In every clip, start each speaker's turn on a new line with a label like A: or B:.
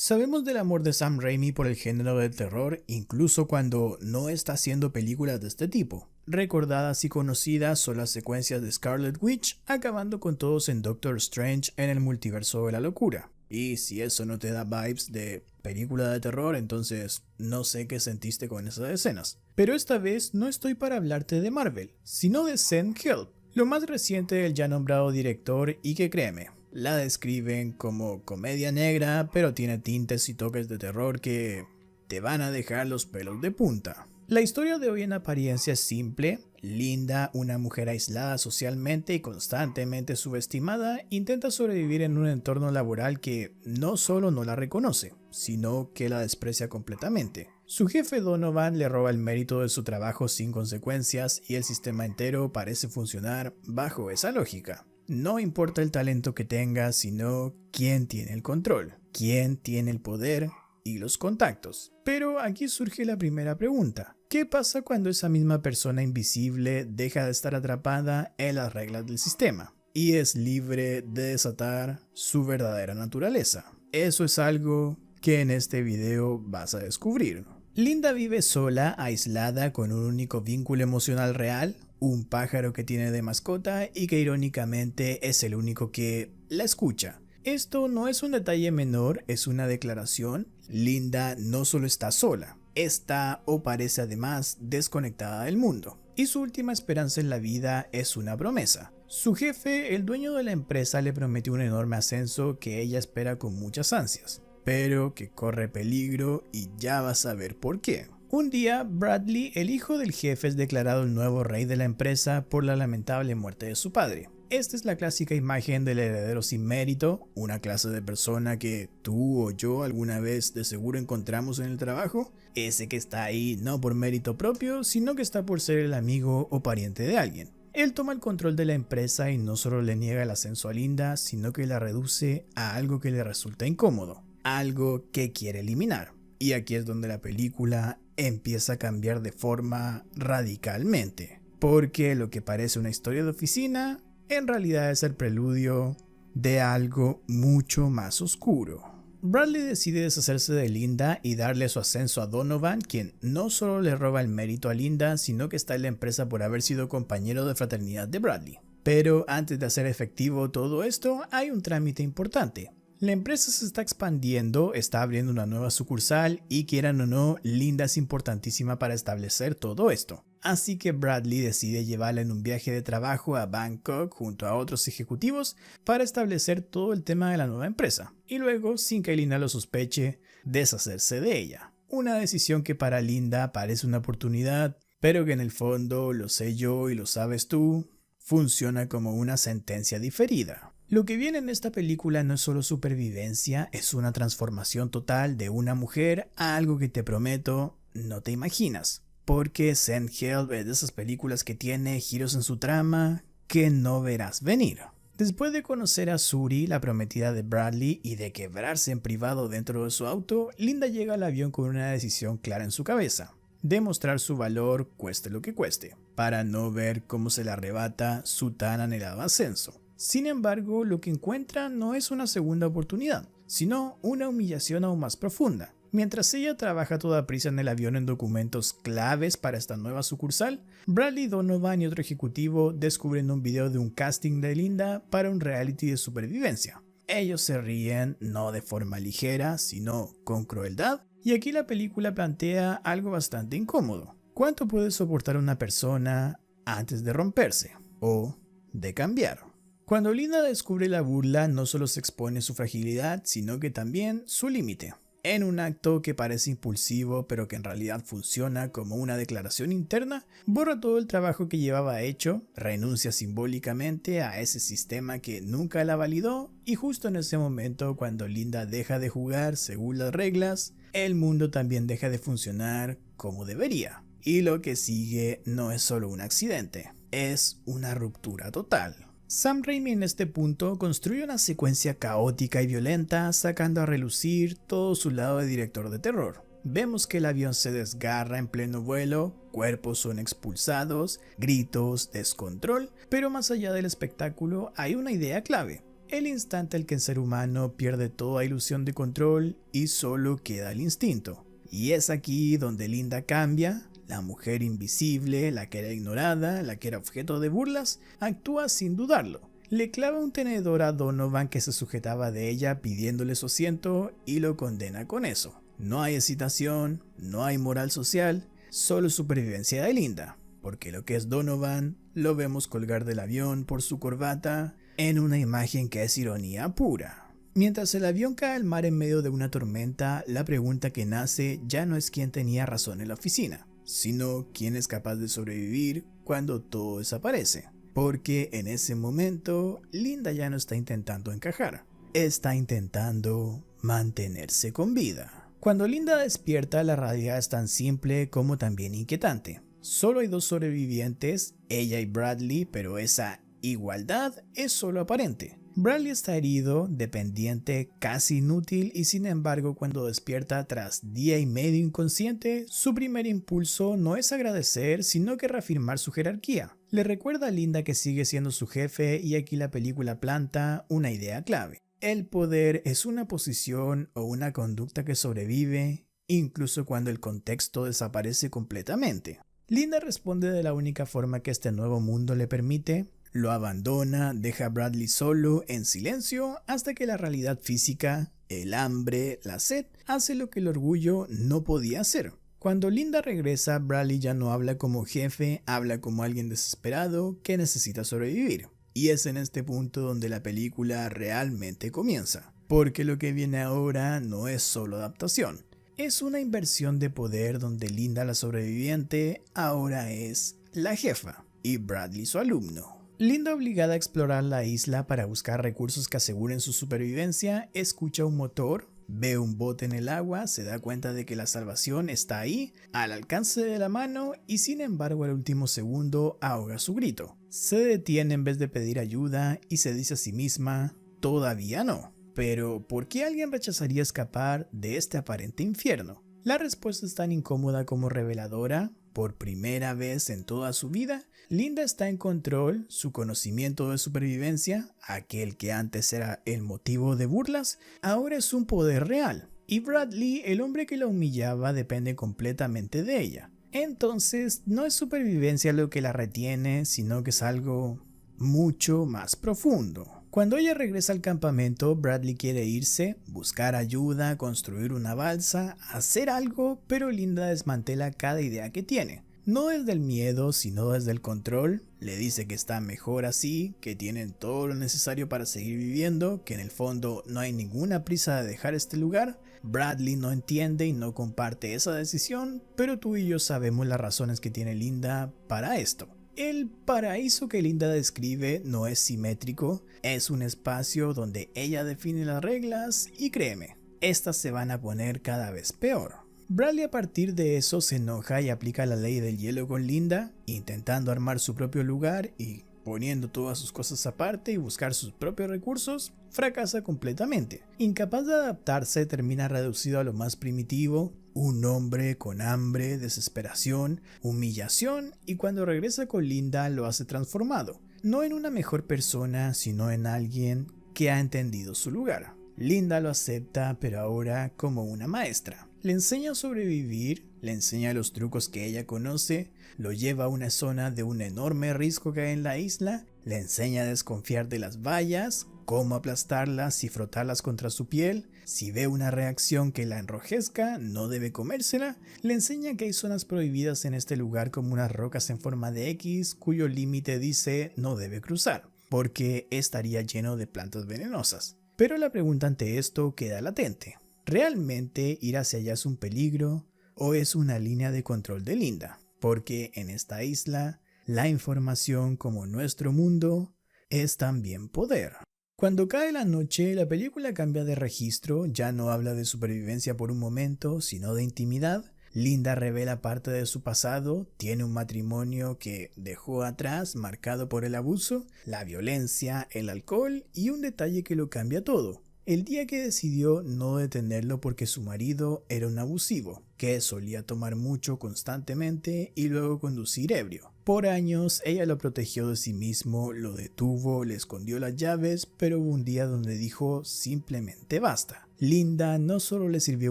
A: Sabemos del amor de Sam Raimi por el género del terror, incluso cuando no está haciendo películas de este tipo. Recordadas y conocidas son las secuencias de Scarlet Witch, acabando con todos en Doctor Strange en el multiverso de la locura. Y si eso no te da vibes de película de terror, entonces no sé qué sentiste con esas escenas. Pero esta vez no estoy para hablarte de Marvel, sino de Send Help, lo más reciente del ya nombrado director y que créeme, la describen como comedia negra, pero tiene tintes y toques de terror que te van a dejar los pelos de punta. La historia de hoy en apariencia es simple. Linda, una mujer aislada socialmente y constantemente subestimada, intenta sobrevivir en un entorno laboral que no solo no la reconoce, sino que la desprecia completamente. Su jefe Donovan le roba el mérito de su trabajo sin consecuencias y el sistema entero parece funcionar bajo esa lógica. No importa el talento que tengas, sino quién tiene el control, quién tiene el poder y los contactos. Pero aquí surge la primera pregunta. ¿Qué pasa cuando esa misma persona invisible deja de estar atrapada en las reglas del sistema y es libre de desatar su verdadera naturaleza? Eso es algo que en este video vas a descubrir. Linda vive sola, aislada, con un único vínculo emocional real, un pájaro que tiene de mascota y que irónicamente es el único que la escucha. Esto no es un detalle menor, es una declaración. Linda no solo está sola, está o parece además desconectada del mundo. Y su última esperanza en la vida es una promesa. Su jefe, el dueño de la empresa, le prometió un enorme ascenso que ella espera con muchas ansias, pero que corre peligro y ya vas a ver por qué. Un día, Bradley, el hijo del jefe, es declarado el nuevo rey de la empresa por la lamentable muerte de su padre. Esta es la clásica imagen del heredero sin mérito, una clase de persona que tú o yo alguna vez de seguro encontramos en el trabajo, ese que está ahí no por mérito propio, sino que está por ser el amigo o pariente de alguien. Él toma el control de la empresa y no solo le niega el ascenso a Linda, sino que la reduce a algo que le resulta incómodo, algo que quiere eliminar. Y aquí es donde la película empieza a cambiar de forma radicalmente, porque lo que parece una historia de oficina en realidad es el preludio de algo mucho más oscuro. Bradley decide deshacerse de Linda y darle su ascenso a Donovan, quien no solo le roba el mérito a Linda, sino que está en la empresa por haber sido compañero de fraternidad de Bradley. Pero antes de hacer efectivo todo esto, hay un trámite importante. La empresa se está expandiendo, está abriendo una nueva sucursal y quieran o no, Linda es importantísima para establecer todo esto. Así que Bradley decide llevarla en un viaje de trabajo a Bangkok junto a otros ejecutivos para establecer todo el tema de la nueva empresa y luego, sin que Linda lo sospeche, deshacerse de ella. Una decisión que para Linda parece una oportunidad, pero que en el fondo, lo sé yo y lo sabes tú, funciona como una sentencia diferida. Lo que viene en esta película no es solo supervivencia, es una transformación total de una mujer a algo que te prometo no te imaginas. Porque Send Help es de esas películas que tiene giros en su trama que no verás venir. Después de conocer a Suri, la prometida de Bradley, y de quebrarse en privado dentro de su auto, Linda llega al avión con una decisión clara en su cabeza: demostrar su valor cueste lo que cueste, para no ver cómo se le arrebata su tan anhelado ascenso. Sin embargo, lo que encuentra no es una segunda oportunidad, sino una humillación aún más profunda. Mientras ella trabaja a toda prisa en el avión en documentos claves para esta nueva sucursal, Bradley, Donovan y otro ejecutivo descubren un video de un casting de Linda para un reality de supervivencia. Ellos se ríen no de forma ligera, sino con crueldad, y aquí la película plantea algo bastante incómodo. ¿Cuánto puede soportar una persona antes de romperse o de cambiar? Cuando Linda descubre la burla, no solo se expone su fragilidad, sino que también su límite. En un acto que parece impulsivo, pero que en realidad funciona como una declaración interna, borra todo el trabajo que llevaba hecho, renuncia simbólicamente a ese sistema que nunca la validó, y justo en ese momento, cuando Linda deja de jugar según las reglas, el mundo también deja de funcionar como debería. Y lo que sigue no es solo un accidente, es una ruptura total. Sam Raimi en este punto construye una secuencia caótica y violenta, sacando a relucir todo su lado de director de terror. Vemos que el avión se desgarra en pleno vuelo, cuerpos son expulsados, gritos, descontrol, pero más allá del espectáculo hay una idea clave. el instante en que el ser humano pierde toda ilusión de control y solo queda el instinto. Y es aquí donde Linda cambia. La mujer invisible, la que era ignorada, la que era objeto de burlas, actúa sin dudarlo. Le clava un tenedor a Donovan que se sujetaba de ella pidiéndole su asiento y lo condena con eso. No hay excitación, no hay moral social, solo supervivencia de Linda. Porque lo que es Donovan lo vemos colgar del avión por su corbata en una imagen que es ironía pura. Mientras el avión cae al mar en medio de una tormenta, la pregunta que nace ya no es quién tenía razón en la oficina, sino quién es capaz de sobrevivir cuando todo desaparece. Porque en ese momento, Linda ya no está intentando encajar, está intentando mantenerse con vida. Cuando Linda despierta, la realidad es tan simple como también inquietante. Solo hay dos sobrevivientes, ella y Bradley, pero esa igualdad es solo aparente. Bradley está herido, dependiente, casi inútil y sin embargo cuando despierta tras día y medio inconsciente, su primer impulso no es agradecer sino que reafirmar su jerarquía. Le recuerda a Linda que sigue siendo su jefe y aquí la película planta una idea clave. El poder es una posición o una conducta que sobrevive incluso cuando el contexto desaparece completamente. Linda responde de la única forma que este nuevo mundo le permite. Lo abandona, deja a Bradley solo, en silencio, hasta que la realidad física, el hambre, la sed, hace lo que el orgullo no podía hacer. Cuando Linda regresa, Bradley ya no habla como jefe, habla como alguien desesperado que necesita sobrevivir. Y es en este punto donde la película realmente comienza. Porque lo que viene ahora no es solo adaptación. Es una inversión de poder donde Linda, la sobreviviente, ahora es la jefa y Bradley su alumno. Linda, obligada a explorar la isla para buscar recursos que aseguren su supervivencia, escucha un motor, ve un bote en el agua, se da cuenta de que la salvación está ahí, al alcance de la mano y sin embargo al último segundo ahoga su grito. Se detiene en vez de pedir ayuda y se dice a sí misma, todavía no. Pero, ¿por qué alguien rechazaría escapar de este aparente infierno? La respuesta es tan incómoda como reveladora. Por primera vez en toda su vida, Linda está en control, su conocimiento de supervivencia, aquel que antes era el motivo de burlas, ahora es un poder real. Y Bradley, el hombre que la humillaba, depende completamente de ella. Entonces, no es supervivencia lo que la retiene, sino que es algo mucho más profundo. Cuando ella regresa al campamento, Bradley quiere irse, buscar ayuda, construir una balsa, hacer algo, pero Linda desmantela cada idea que tiene. No desde el miedo, sino desde el control. Le dice que está mejor así, que tienen todo lo necesario para seguir viviendo, que en el fondo no hay ninguna prisa de dejar este lugar. Bradley no entiende y no comparte esa decisión, pero tú y yo sabemos las razones que tiene Linda para esto. El paraíso que Linda describe no es simétrico, es un espacio donde ella define las reglas y créeme, estas se van a poner cada vez peor. Bradley a partir de eso se enoja y aplica la ley del hielo con Linda, intentando armar su propio lugar y poniendo todas sus cosas aparte y buscar sus propios recursos, fracasa completamente. Incapaz de adaptarse, termina reducido a lo más primitivo, un hombre con hambre, desesperación, humillación y cuando regresa con Linda lo hace transformado, no en una mejor persona, sino en alguien que ha entendido su lugar. Linda lo acepta, pero ahora como una maestra. Le enseña a sobrevivir, le enseña los trucos que ella conoce, lo lleva a una zona de un enorme risco que hay en la isla, le enseña a desconfiar de las vallas, cómo aplastarlas y frotarlas contra su piel, si ve una reacción que la enrojezca, no debe comérsela, le enseña que hay zonas prohibidas en este lugar como unas rocas en forma de X cuyo límite dice no debe cruzar, porque estaría lleno de plantas venenosas. Pero la pregunta ante esto queda latente. ¿Realmente ir hacia allá es un peligro o es una línea de control de Linda? Porque en esta isla, la información como nuestro mundo es también poder. Cuando cae la noche, la película cambia de registro, ya no habla de supervivencia por un momento, sino de intimidad. Linda revela parte de su pasado, tiene un matrimonio que dejó atrás marcado por el abuso, la violencia, el alcohol y un detalle que lo cambia todo. el día que decidió no detenerlo porque su marido era un abusivo, que solía tomar mucho constantemente y luego conducir ebrio. Por años ella lo protegió de sí mismo, lo detuvo, le escondió las llaves, pero hubo un día donde dijo simplemente basta. Linda no solo le sirvió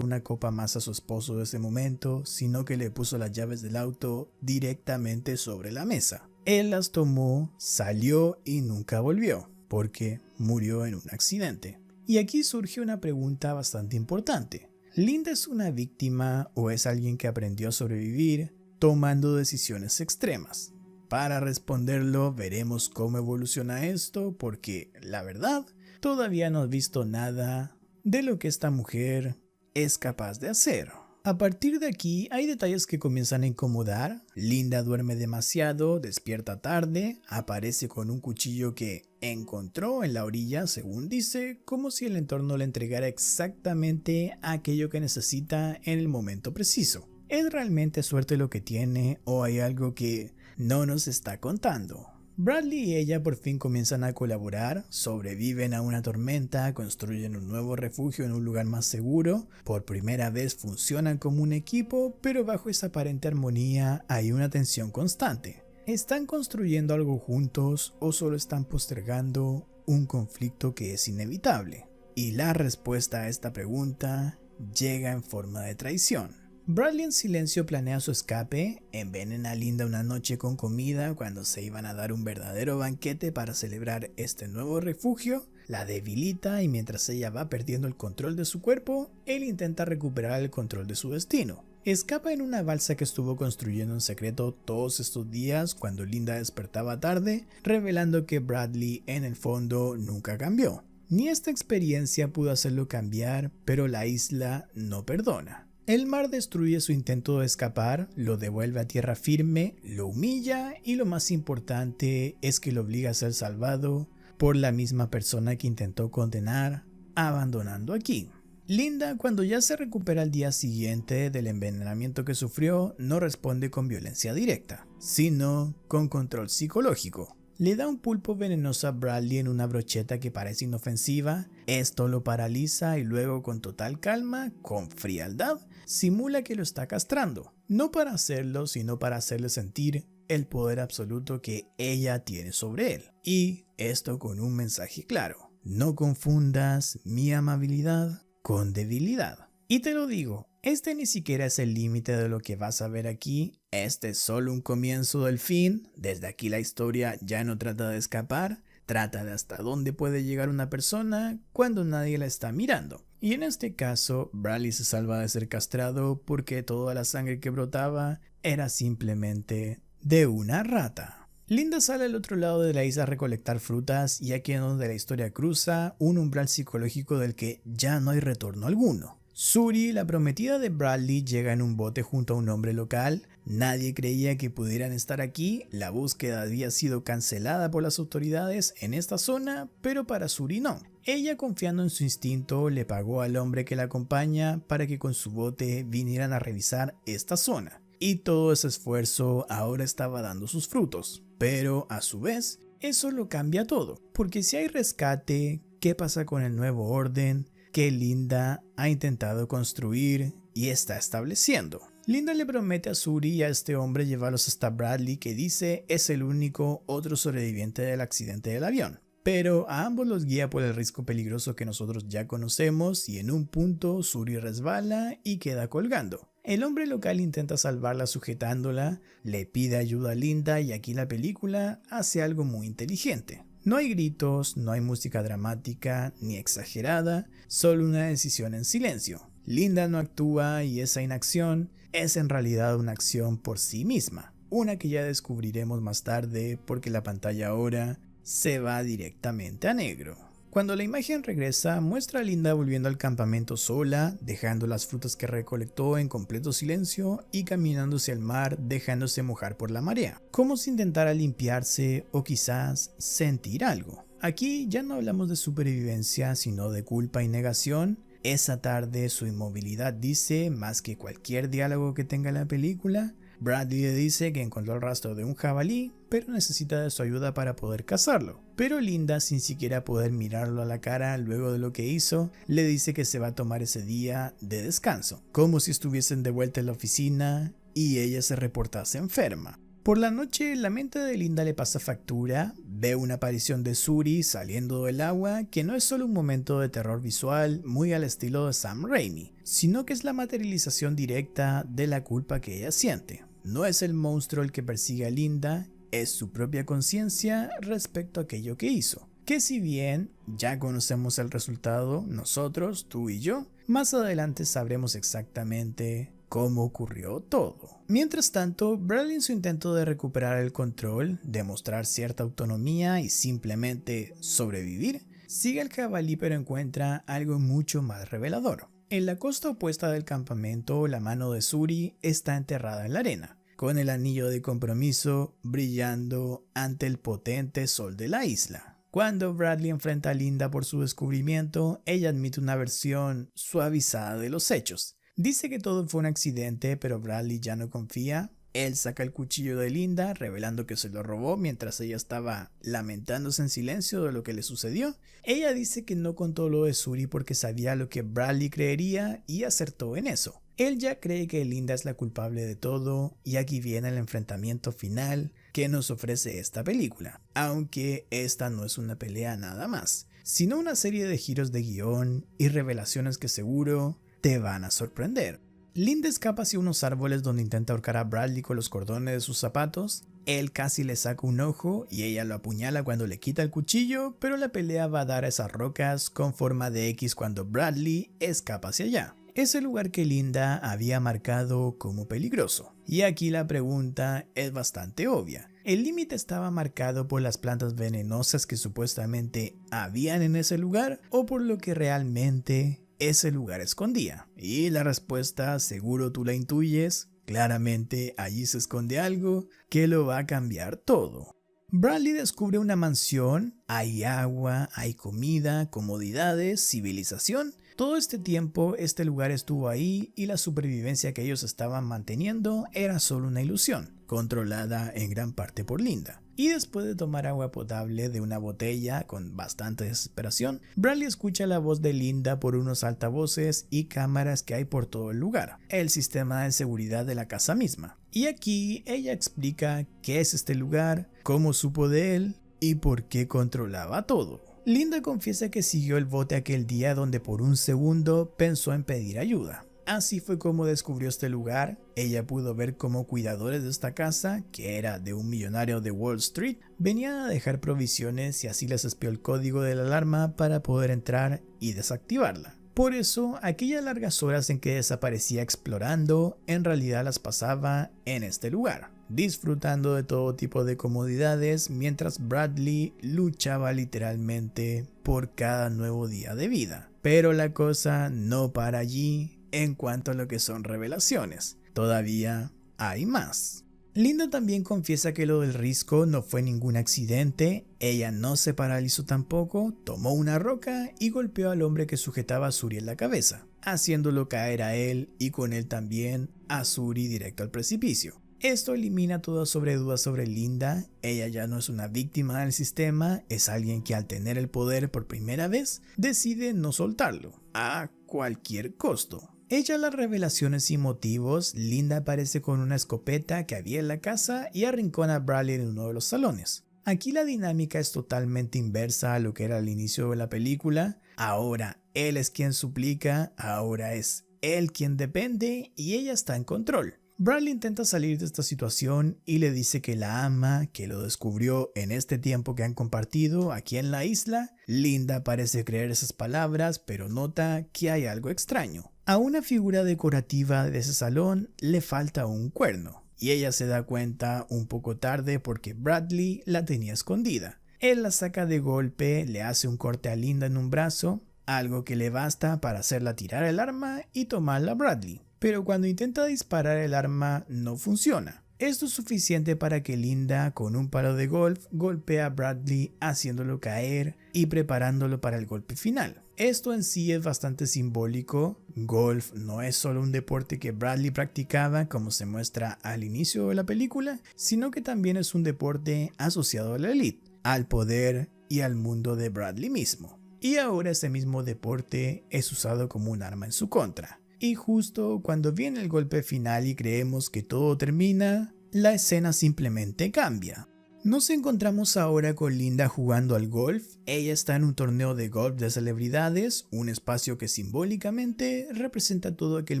A: una copa más a su esposo de ese momento, sino que le puso las llaves del auto directamente sobre la mesa. Él las tomó, salió y nunca volvió, porque murió en un accidente. Y aquí surge una pregunta bastante importante. ¿Linda es una víctima o es alguien que aprendió a sobrevivir tomando decisiones extremas? Para responderlo veremos cómo evoluciona esto, porque la verdad todavía no he visto nada de lo que esta mujer es capaz de hacer. A partir de aquí hay detalles que comienzan a incomodar. Linda duerme demasiado, despierta tarde, aparece con un cuchillo que encontró en la orilla, según dice, como si el entorno le entregara exactamente aquello que necesita en el momento preciso. ¿Es realmente suerte lo que tiene o hay algo que no nos está contando? Bradley y ella por fin comienzan a colaborar, sobreviven a una tormenta, construyen un nuevo refugio en un lugar más seguro, por primera vez funcionan como un equipo, pero bajo esa aparente armonía hay una tensión constante. ¿Están construyendo algo juntos o solo están postergando un conflicto que es inevitable? Y la respuesta a esta pregunta llega en forma de traición. Bradley en silencio planea su escape, envenena a Linda una noche con comida cuando se iban a dar un verdadero banquete para celebrar este nuevo refugio, la debilita y mientras ella va perdiendo el control de su cuerpo, él intenta recuperar el control de su destino. Escapa en una balsa que estuvo construyendo en secreto todos estos días cuando Linda despertaba tarde, revelando que Bradley en el fondo nunca cambió. Ni esta experiencia pudo hacerlo cambiar, pero la isla no perdona. El mar destruye su intento de escapar, lo devuelve a tierra firme, lo humilla y lo más importante es que lo obliga a ser salvado por la misma persona que intentó condenar, abandonando aquí. Linda, cuando ya se recupera al día siguiente del envenenamiento que sufrió, no responde con violencia directa, sino con control psicológico. Le da un pulpo venenoso a Bradley en una brocheta que parece inofensiva, esto lo paraliza y luego con total calma, con frialdad, simula que lo está castrando, no para hacerlo, sino para hacerle sentir el poder absoluto que ella tiene sobre él. Y esto con un mensaje claro: no confundas mi amabilidad con debilidad. Y te lo digo, este ni siquiera es el límite de lo que vas a ver aquí, este es solo un comienzo del fin. Desde aquí la historia ya no trata de escapar, trata de hasta dónde puede llegar una persona cuando nadie la está mirando. Y en este caso, Bradley se salva de ser castrado porque toda la sangre que brotaba era simplemente de una rata. Linda sale al otro lado de la isla a recolectar frutas y aquí es donde la historia cruza un umbral psicológico del que ya no hay retorno alguno. Suri, la prometida de Bradley, llega en un bote junto a un hombre local. Nadie creía que pudieran estar aquí, la búsqueda había sido cancelada por las autoridades en esta zona, pero para Suri no. Ella, confiando en su instinto, le pagó al hombre que la acompaña para que con su bote vinieran a revisar esta zona. Y todo ese esfuerzo ahora estaba dando sus frutos. Pero a su vez, eso lo cambia todo, porque si hay rescate, ¿qué pasa con el nuevo orden que Linda ha intentado construir y está estableciendo? Linda le promete a Suri y a este hombre llevarlos hasta Bradley, que dice es el único otro sobreviviente del accidente del avión. Pero a ambos los guía por el risco peligroso que nosotros ya conocemos y en un punto Suri resbala y queda colgando. El hombre local intenta salvarla sujetándola, le pide ayuda a Linda y aquí la película hace algo muy inteligente. No hay gritos, no hay música dramática ni exagerada, solo una decisión en silencio. Linda no actúa y esa inacción es en realidad una acción por sí misma, una que ya descubriremos más tarde porque la pantalla ahora se va directamente a negro. Cuando la imagen regresa, muestra a Linda volviendo al campamento sola, dejando las frutas que recolectó en completo silencio y caminando hacia el mar dejándose mojar por la marea, como si intentara limpiarse o quizás sentir algo. Aquí ya no hablamos de supervivencia, sino de culpa y negación. Esa tarde su inmovilidad dice más que cualquier diálogo que tenga la película. Bradley le dice que encontró el rastro de un jabalí, pero necesita de su ayuda para poder cazarlo. Pero Linda, sin siquiera poder mirarlo a la cara luego de lo que hizo, le dice que se va a tomar ese día de descanso, como si estuviesen de vuelta en la oficina y ella se reportase enferma. Por la noche, la mente de Linda le pasa factura, ve una aparición de Suri saliendo del agua que no es solo un momento de terror visual muy al estilo de Sam Raimi, sino que es la materialización directa de la culpa que ella siente. No es el monstruo el que persigue a Linda, es su propia conciencia respecto a aquello que hizo. Que si bien ya conocemos el resultado, nosotros, tú y yo, más adelante sabremos exactamente cómo ocurrió todo. Mientras tanto, Bradley, en su intento de recuperar el control, demostrar cierta autonomía y simplemente sobrevivir, sigue al jabalí pero encuentra algo mucho más revelador. En la costa opuesta del campamento, la mano de Suri está enterrada en la arena, con el anillo de compromiso brillando ante el potente sol de la isla. Cuando Bradley enfrenta a Linda por su descubrimiento, ella admite una versión suavizada de los hechos. Dice que todo fue un accidente, pero Bradley ya no confía. Él saca el cuchillo de Linda, revelando que se lo robó mientras ella estaba lamentándose en silencio de lo que le sucedió. Ella dice que no contó lo de Suri porque sabía lo que Bradley creería y acertó en eso. Él ya cree que Linda es la culpable de todo y aquí viene el enfrentamiento final que nos ofrece esta película. Aunque esta no es una pelea nada más, sino una serie de giros de guión y revelaciones que seguro te van a sorprender. Linda escapa hacia unos árboles donde intenta ahorcar a Bradley con los cordones de sus zapatos. Él casi le saca un ojo y ella lo apuñala cuando le quita el cuchillo, pero la pelea va a dar a esas rocas con forma de X cuando Bradley escapa hacia allá. Es el lugar que Linda había marcado como peligroso. Y aquí la pregunta es bastante obvia. ¿El límite estaba marcado por las plantas venenosas que supuestamente habían en ese lugar o por lo que realmente ese lugar escondía? Y la respuesta, seguro tú la intuyes, claramente allí se esconde algo que lo va a cambiar todo. Bradley descubre una mansión, hay agua, hay comida, comodidades, civilización. Todo este tiempo este lugar estuvo ahí y la supervivencia que ellos estaban manteniendo era solo una ilusión, controlada en gran parte por Linda. Y después de tomar agua potable de una botella con bastante desesperación, Bradley escucha la voz de Linda por unos altavoces y cámaras que hay por todo el lugar, el sistema de seguridad de la casa misma. Y aquí ella explica qué es este lugar, cómo supo de él y por qué controlaba todo. Linda confiesa que siguió el bote aquel día donde por un segundo pensó en pedir ayuda. Así fue como descubrió este lugar. Ella pudo ver cómo cuidadores de esta casa, que era de un millonario de Wall Street, venían a dejar provisiones y así les espió el código de la alarma para poder entrar y desactivarla. Por eso, aquellas largas horas en que desaparecía explorando, en realidad las pasaba en este lugar, disfrutando de todo tipo de comodidades mientras Bradley luchaba literalmente por cada nuevo día de vida. Pero la cosa no para allí. En cuanto a lo que son revelaciones, todavía hay más. Linda también confiesa que lo del risco no fue ningún accidente, ella no se paralizó tampoco, tomó una roca y golpeó al hombre que sujetaba a Suri en la cabeza, haciéndolo caer a él y con él también a Suri directo al precipicio. Esto elimina toda duda sobre Linda, ella ya no es una víctima del sistema, es alguien que al tener el poder por primera vez decide no soltarlo, a cualquier costo. Hecha las revelaciones y motivos, Linda aparece con una escopeta que había en la casa y arrincona a Bradley en uno de los salones. Aquí la dinámica es totalmente inversa a lo que era al inicio de la película. Ahora él es quien suplica, ahora es él quien depende y ella está en control. Bradley intenta salir de esta situación y le dice que la ama, que lo descubrió en este tiempo que han compartido aquí en la isla. Linda parece creer esas palabras, pero nota que hay algo extraño. A una figura decorativa de ese salón le falta un cuerno, y ella se da cuenta un poco tarde porque Bradley la tenía escondida. Él la saca de golpe, le hace un corte a Linda en un brazo, algo que le basta para hacerla tirar el arma y tomarla a Bradley. Pero cuando intenta disparar el arma no funciona. Esto es suficiente para que Linda con un palo de golf golpee a Bradley haciéndolo caer y preparándolo para el golpe final. Esto en sí es bastante simbólico. Golf no es solo un deporte que Bradley practicaba como se muestra al inicio de la película, sino que también es un deporte asociado a la élite, al poder y al mundo de Bradley mismo. Y ahora ese mismo deporte es usado como un arma en su contra. Y justo cuando viene el golpe final y creemos que todo termina, la escena simplemente cambia. Nos encontramos ahora con Linda jugando al golf. Ella está en un torneo de golf de celebridades, un espacio que simbólicamente representa todo aquel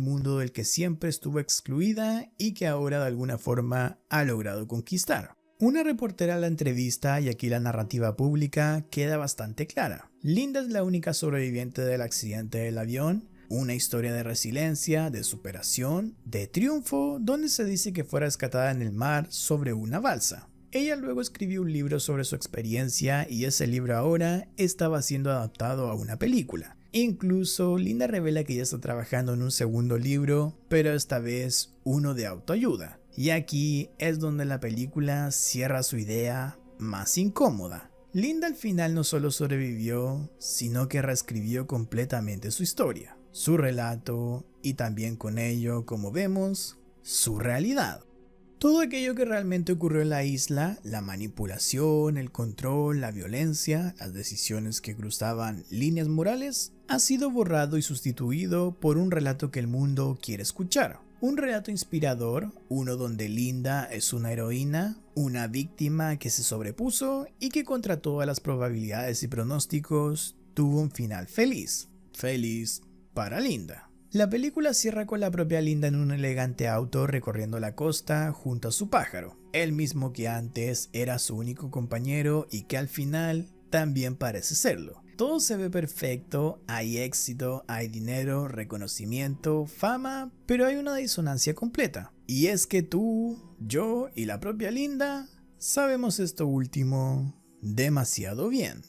A: mundo del que siempre estuvo excluida y que ahora de alguna forma ha logrado conquistar. Una reportera la entrevista y aquí la narrativa pública queda bastante clara. Linda es la única sobreviviente del accidente del avión, una historia de resiliencia, de superación, de triunfo, donde se dice que fue rescatada en el mar sobre una balsa. Ella luego escribió un libro sobre su experiencia y ese libro ahora estaba siendo adaptado a una película. Incluso Linda revela que ya está trabajando en un segundo libro, pero esta vez uno de autoayuda. Y aquí es donde la película cierra su idea más incómoda. Linda al final no solo sobrevivió, sino que reescribió completamente su historia, su relato y también con ello, como vemos, su realidad. Todo aquello que realmente ocurrió en la isla, la manipulación, el control, la violencia, las decisiones que cruzaban líneas morales, ha sido borrado y sustituido por un relato que el mundo quiere escuchar. Un relato inspirador, uno donde Linda es una heroína, una víctima que se sobrepuso y que contra todas las probabilidades y pronósticos tuvo un final feliz. Feliz para Linda. La película cierra con la propia Linda en un elegante auto recorriendo la costa junto a su pájaro, el mismo que antes era su único compañero y que al final también parece serlo. Todo se ve perfecto, hay éxito, hay dinero, reconocimiento, fama, pero hay una disonancia completa. Y es que tú, yo y la propia Linda sabemos esto último demasiado bien.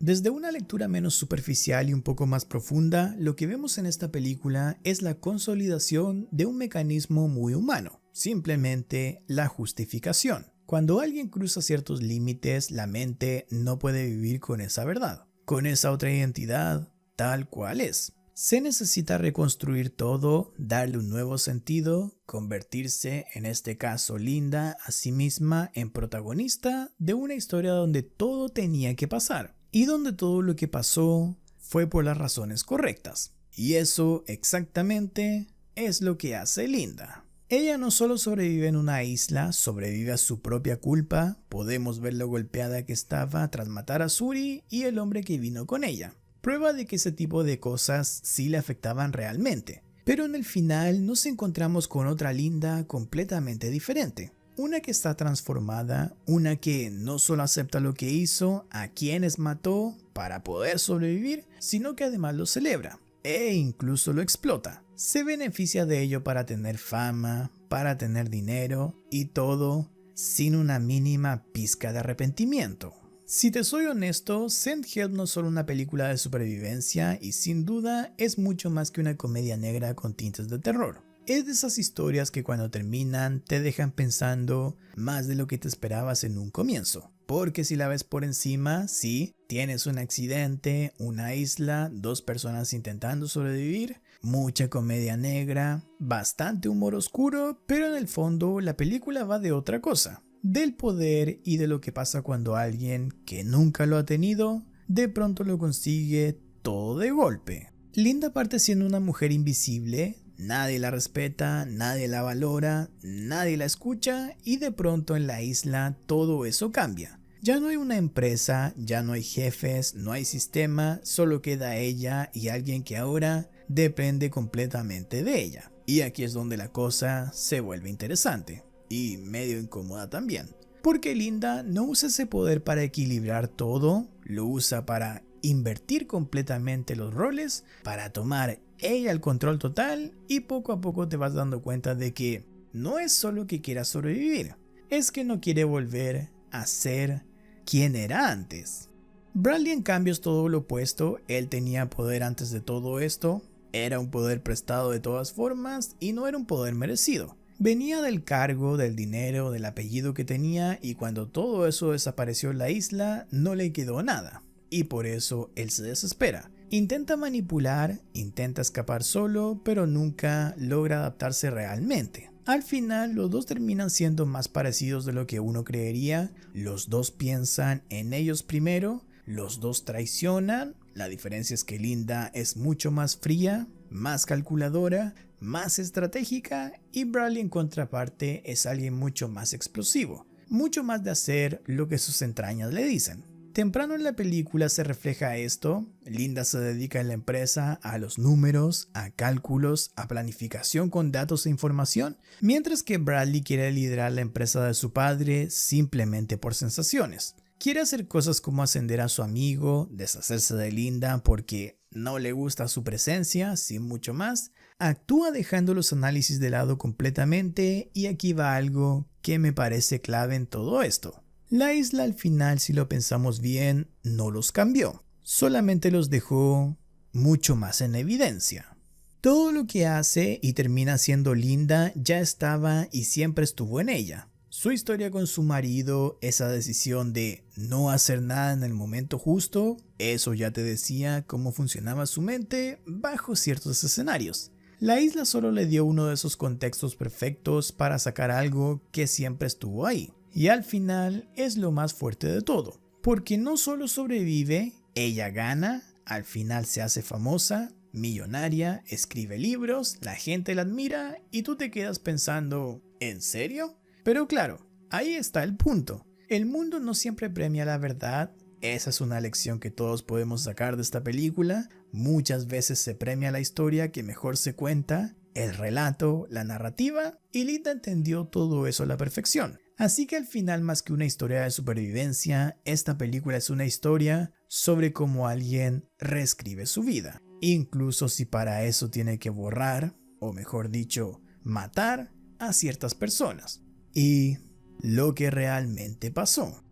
A: Desde una lectura menos superficial y un poco más profunda, lo que vemos en esta película es la consolidación de un mecanismo muy humano, simplemente la justificación. Cuando alguien cruza ciertos límites, la mente no puede vivir con esa verdad, con esa otra identidad tal cual es. Se necesita reconstruir todo, darle un nuevo sentido, convertirse, en este caso Linda, a sí misma en protagonista de una historia donde todo tenía que pasar. Y donde todo lo que pasó fue por las razones correctas. Y eso exactamente es lo que hace Linda. Ella no solo sobrevive en una isla, sobrevive a su propia culpa. Podemos ver lo golpeada que estaba tras matar a Suri y el hombre que vino con ella. Prueba de que ese tipo de cosas sí le afectaban realmente. Pero en el final nos encontramos con otra Linda completamente diferente. Una que está transformada, una que no solo acepta lo que hizo, a quienes mató para poder sobrevivir, sino que además lo celebra e incluso lo explota. Se beneficia de ello para tener fama, para tener dinero y todo sin una mínima pizca de arrepentimiento. Si te soy honesto, Send Help no es solo una película de supervivencia y sin duda es mucho más que una comedia negra con tintes de terror. Es de esas historias que cuando terminan te dejan pensando más de lo que te esperabas en un comienzo. Porque si la ves por encima, sí, tienes un accidente, una isla, dos personas intentando sobrevivir, mucha comedia negra, bastante humor oscuro, pero en el fondo la película va de otra cosa. Del poder y de lo que pasa cuando alguien que nunca lo ha tenido, de pronto lo consigue todo de golpe. Linda parte siendo una mujer invisible. Nadie la respeta, nadie la valora, nadie la escucha y de pronto en la isla todo eso cambia. Ya no hay una empresa, ya no hay jefes, no hay sistema, solo queda ella y alguien que ahora depende completamente de ella. Y aquí es donde la cosa se vuelve interesante y medio incómoda también. Porque Linda no usa ese poder para equilibrar todo, lo usa para invertir completamente los roles, para tomar ella el control total y poco a poco te vas dando cuenta de que no es solo que quiera sobrevivir, es que no quiere volver a ser quien era antes. Bradley en cambio es todo lo opuesto, él tenía poder antes de todo esto, era un poder prestado de todas formas y no era un poder merecido. Venía del cargo, del dinero, del apellido que tenía y cuando todo eso desapareció en la isla no le quedó nada. Y por eso él se desespera. Intenta manipular, intenta escapar solo, pero nunca logra adaptarse realmente. Al final, los dos terminan siendo más parecidos de lo que uno creería. Los dos piensan en ellos primero, los dos traicionan. La diferencia es que Linda es mucho más fría, más calculadora, más estratégica, y Bradley en contraparte es alguien mucho más explosivo, mucho más de hacer lo que sus entrañas le dicen. Temprano en la película se refleja esto. Linda se dedica en la empresa a los números, a cálculos, a planificación con datos e información, mientras que Bradley quiere liderar la empresa de su padre simplemente por sensaciones. Quiere hacer cosas como ascender a su amigo, deshacerse de Linda porque no le gusta su presencia, sin mucho más. Actúa dejando los análisis de lado completamente, y aquí va algo que me parece clave en todo esto. La isla al final, si lo pensamos bien, no los cambió, solamente los dejó mucho más en evidencia. Todo lo que hace y termina siendo Linda ya estaba y siempre estuvo en ella. Su historia con su marido, esa decisión de no hacer nada en el momento justo, eso ya te decía cómo funcionaba su mente bajo ciertos escenarios. La isla solo le dio uno de esos contextos perfectos para sacar algo que siempre estuvo ahí. Y al final es lo más fuerte de todo, porque no solo sobrevive, ella gana, al final se hace famosa, millonaria, escribe libros, la gente la admira y tú te quedas pensando, ¿en serio? Pero claro, ahí está el punto. El mundo no siempre premia la verdad. Esa es una lección que todos podemos sacar de esta película. Muchas veces se premia la historia que mejor se cuenta, el relato, la narrativa, y Linda entendió todo eso a la perfección. Así que al final, más que una historia de supervivencia, esta película es una historia sobre cómo alguien reescribe su vida. Incluso si para eso tiene que borrar, o mejor dicho, matar a ciertas personas. Y lo que realmente pasó.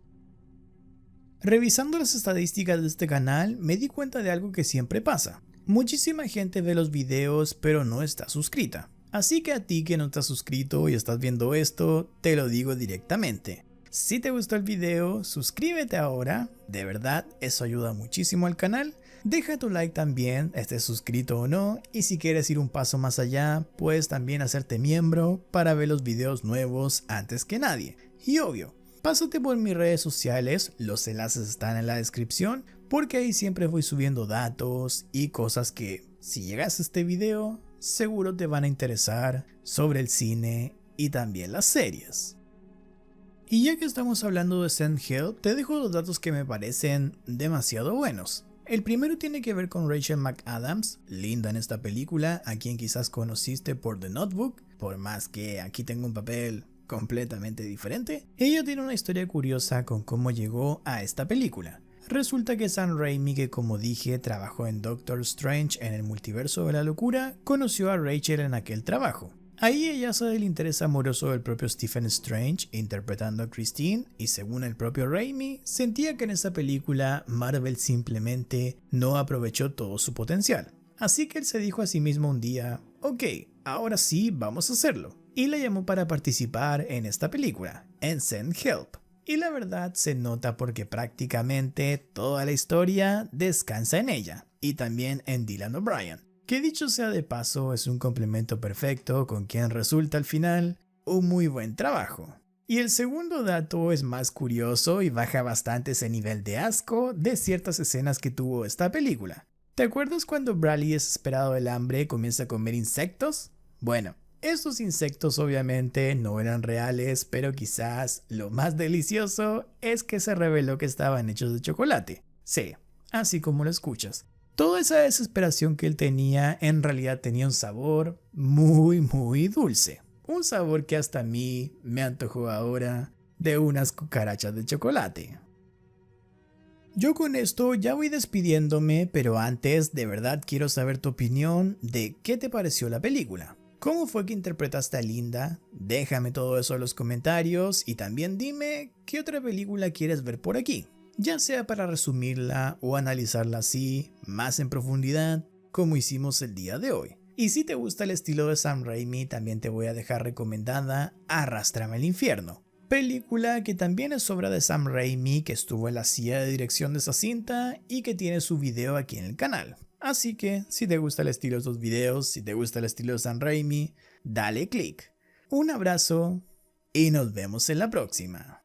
A: Revisando las estadísticas de este canal, me di cuenta de algo que siempre pasa. Muchísima gente ve los videos pero no está suscrita. Así que a ti que no estás suscrito y estás viendo esto, te lo digo directamente. Si te gustó el video, suscríbete ahora, de verdad eso ayuda muchísimo al canal. Deja tu like también, estés suscrito o no, y si quieres ir un paso más allá, puedes también hacerte miembro para ver los videos nuevos antes que nadie. Y obvio, pásate por mis redes sociales, los enlaces están en la descripción, porque ahí siempre voy subiendo datos y cosas que, si llegas a este video, seguro te van a interesar sobre el cine y también las series. Y ya que estamos hablando de Send Help, te dejo dos datos que me parecen demasiado buenos. El primero tiene que ver con Rachel McAdams, Linda en esta película, a quien quizás conociste por The Notebook, por más que aquí tengo un papel completamente diferente. Ella tiene una historia curiosa con cómo llegó a esta película. Resulta que Sam Raimi, que como dije trabajó en Doctor Strange en el multiverso de la locura, conoció a Rachel en aquel trabajo. Ahí ella sabe del interés amoroso del propio Stephen Strange interpretando a Christine, y según el propio Raimi, sentía que en esa película Marvel simplemente no aprovechó todo su potencial. Así que él se dijo a sí mismo un día, ok, ahora sí vamos a hacerlo, y la llamó para participar en esta película, en Send Help. Y la verdad se nota porque prácticamente toda la historia descansa en ella, y también en Dylan O'Brien, que dicho sea de paso es un complemento perfecto con quien resulta al final un muy buen trabajo. Y el segundo dato es más curioso y baja bastante ese nivel de asco de ciertas escenas que tuvo esta película. ¿Te acuerdas cuando Bradley, desesperado del hambre, comienza a comer insectos? Bueno, estos insectos obviamente no eran reales, pero quizás lo más delicioso es que se reveló que estaban hechos de chocolate. Sí, así como lo escuchas. Toda esa desesperación que él tenía en realidad tenía un sabor muy dulce. Un sabor que hasta a mí me antojó ahora de unas cucarachas de chocolate. Yo con esto ya voy despidiéndome, pero antes de verdad quiero saber tu opinión de qué te pareció la película. ¿Cómo fue que interpretaste a Linda? Déjame todo eso en los comentarios y también dime qué otra película quieres ver por aquí, ya sea para resumirla o analizarla así, más en profundidad, como hicimos el día de hoy. Y si te gusta el estilo de Sam Raimi, también te voy a dejar recomendada Arrástrame al infierno, película que también es obra de Sam Raimi, que estuvo en la silla de dirección de esa cinta y que tiene su video aquí en el canal. Así que si te gusta el estilo de estos videos, si te gusta el estilo de Sam Raimi, dale click. Un abrazo y nos vemos en la próxima.